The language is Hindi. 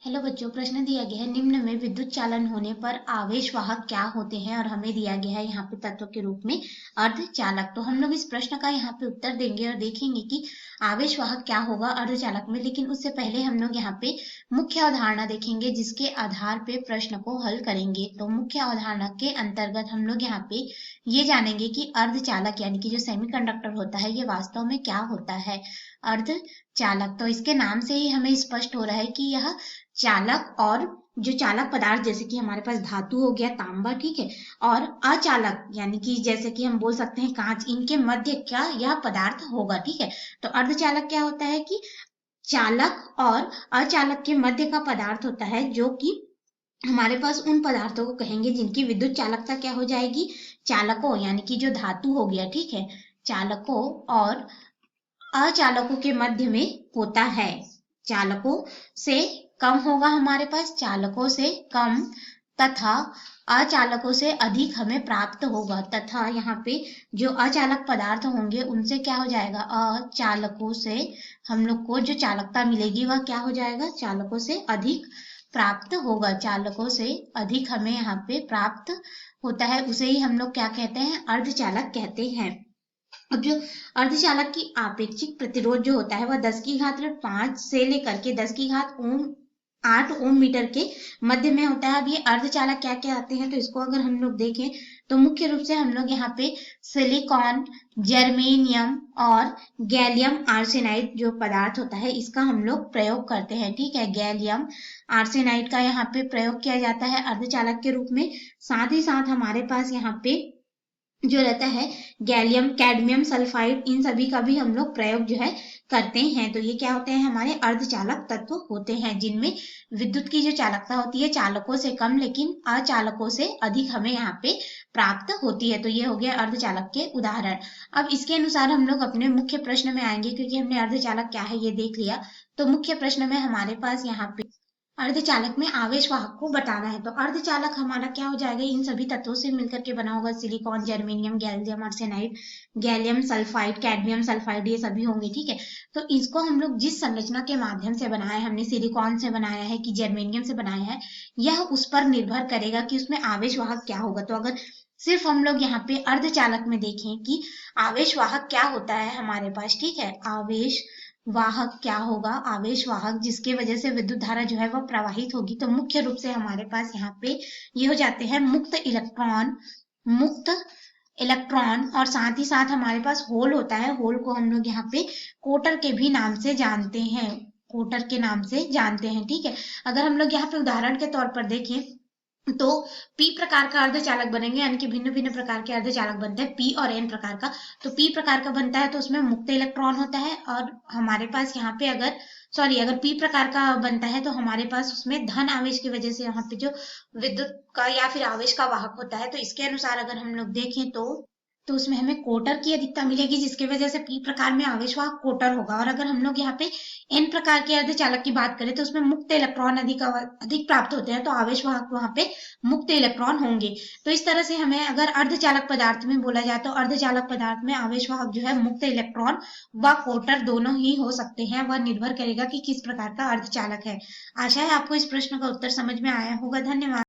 हेलो बच्चों, प्रश्न दिया गया है निम्न में विद्युत चालन होने पर आवेश वाहक क्या होते हैं और हमें दिया गया है यहाँ पे तत्व के रूप में अर्धचालक। तो हम लोग इस प्रश्न का यहाँ पे उत्तर देंगे और देखेंगे कि आवेश वाहक क्या होगा अर्धचालक में। लेकिन उससे पहले हम लोग यहाँ पे मुख्य अवधारणा देखेंगे जिसके आधार पे प्रश्न को हल करेंगे। तो मुख्य अवधारणा के अंतर्गत हम लोग यहाँ पे ये जानेंगे कि अर्धचालक यानी कि जो सेमीकंडक्टर होता है ये वास्तव में क्या होता है। अर्धचालक, तो इसके नाम से ही हमें स्पष्ट हो रहा है कि यह चालक और जो चालक पदार्थ जैसे कि हमारे पास धातु हो गया तांबा, ठीक है, और अचालक यानी कि जैसे कि हम बोल सकते हैं कांच, इनके मध्य क्या यह पदार्थ होगा, ठीक है। तो अर्धचालक क्या होता है कि चालक और अचालक के मध्य का पदार्थ होता है, जो कि हमारे पास उन पदार्थों को कहेंगे जिनकी विद्युत चालकता क्या हो जाएगी, चालकों यानी कि जो धातु हो गया, ठीक है, चालकों और अचालकों के मध्य में होता है। चालकों से कम होगा हमारे पास, चालकों से कम तथा अचालकों से अधिक हमें प्राप्त होगा। तथा यहाँ पे जो अचालक पदार्थ होंगे उनसे क्या हो जाएगा, अचालकों से हम लोग को जो चालकता मिलेगी वह क्या हो जाएगा, चालकों से अधिक प्राप्त होगा। चालकों से अधिक हमें यहाँ पे प्राप्त होता है, उसे ही हम लोग क्या कहते हैं, अर्धचालक कहते हैं। अब जो अर्धचालक की आपेक्षिक प्रतिरोध जो होता है वह 10⁵5 से लेकर के 10⁸8 ओम मीटर के मध्य में होता है। अब ये अर्धचालक क्या क्या आते हैं, तो इसको अगर हम लोग देखें तो मुख्य रूप से हम लोग यहाँ पे सिलिकॉन, जर्मेनियम और गैलियम आर्सेनाइड जो पदार्थ होता है इसका हम लोग प्रयोग करते हैं, ठीक है। गैलियम आर्सेनाइड का यहाँ पे प्रयोग किया जाता है अर्धचालक के रूप में। साथ ही साथ हमारे पास यहाँ पे जो रहता है गैलियम, कैडमियम सल्फाइड, इन सभी का भी हम लोग प्रयोग जो है करते हैं। तो ये क्या होते हैं, हमारे अर्धचालक तत्व होते हैं जिनमें विद्युत की जो चालकता होती है चालकों से कम लेकिन अचालकों से अधिक हमें यहाँ पे प्राप्त होती है। तो ये हो गया अर्धचालक के उदाहरण। अब इसके अनुसार हम लोग अपने मुख्य प्रश्न में आएंगे, क्योंकि हमने अर्धचालक क्या है ये देख लिया। तो मुख्य प्रश्न में हमारे पास यहाँ पे अर्धचालक में आवेश वाहक को बताना है। तो अर्धचालक हमारा क्या हो जाएगा, इन सभी तत्वों से मिलकर के बना होगा, silicon, germanium, gallium arsenide, gallium sulphide, cadmium sulphide, ये सभी होंगे, ठीक है। तो इसको हम लोग जिस संरचना के माध्यम से बनाया है, हमने सिलिकॉन से बनाया है कि जर्मेनियम से बनाया है, यह उस पर निर्भर करेगा कि उसमें आवेश वाहक क्या होगा। तो अगर सिर्फ हम लोग यहाँ पे अर्धचालक में देखें कि आवेश वाहक क्या होता है हमारे पास, ठीक है, आवेश वाहक क्या होगा, आवेश वाहक जिसके वजह से विद्युत धारा जो है वो प्रवाहित होगी। तो मुख्य रूप से हमारे पास यहाँ पे ये हो जाते हैं मुक्त इलेक्ट्रॉन और साथ ही साथ हमारे पास होल होता है। होल को हम लोग यहाँ पे कोटर के भी नाम से जानते हैं, कोटर के नाम से जानते हैं, ठीक है। अगर हम लोग यहाँ पे उदाहरण के तौर पर देखें तो पी प्रकार का अर्धचालक बनेंगे, यानी कि भिन्न भिन्न प्रकार के अर्धचालक बनते हैं पी और एन प्रकार का। तो पी प्रकार का बनता है तो उसमें मुक्त इलेक्ट्रॉन होता है, और हमारे पास यहाँ पे अगर पी प्रकार का बनता है तो हमारे पास उसमें धन आवेश की वजह से यहाँ पे जो विद्युत का या फिर आवेश का वाहक होता है। तो इसके अनुसार अगर हम लोग देखें तो उसमें हमें कोटर की अधिकता मिलेगी, जिसकी वजह से पी प्रकार में आवेश वाहक कोटर होगा। और अगर हम लोग यहाँ पे एन प्रकार के अर्धचालक की बात करें तो उसमें मुक्त इलेक्ट्रॉन अधिक प्राप्त होते हैं, तो आवेश वाहक वहां पे मुक्त इलेक्ट्रॉन होंगे। तो इस तरह से हमें अगर अर्धचालक पदार्थ में बोला जाए तो अर्धचालक पदार्थ में आवेश वाहक जो है मुक्त इलेक्ट्रॉन व कोटर दोनों ही हो सकते हैं। वह निर्भर करेगा कि किस प्रकार का अर्धचालक है। आशा है आपको इस प्रश्न का उत्तर समझ में आया होगा। धन्यवाद।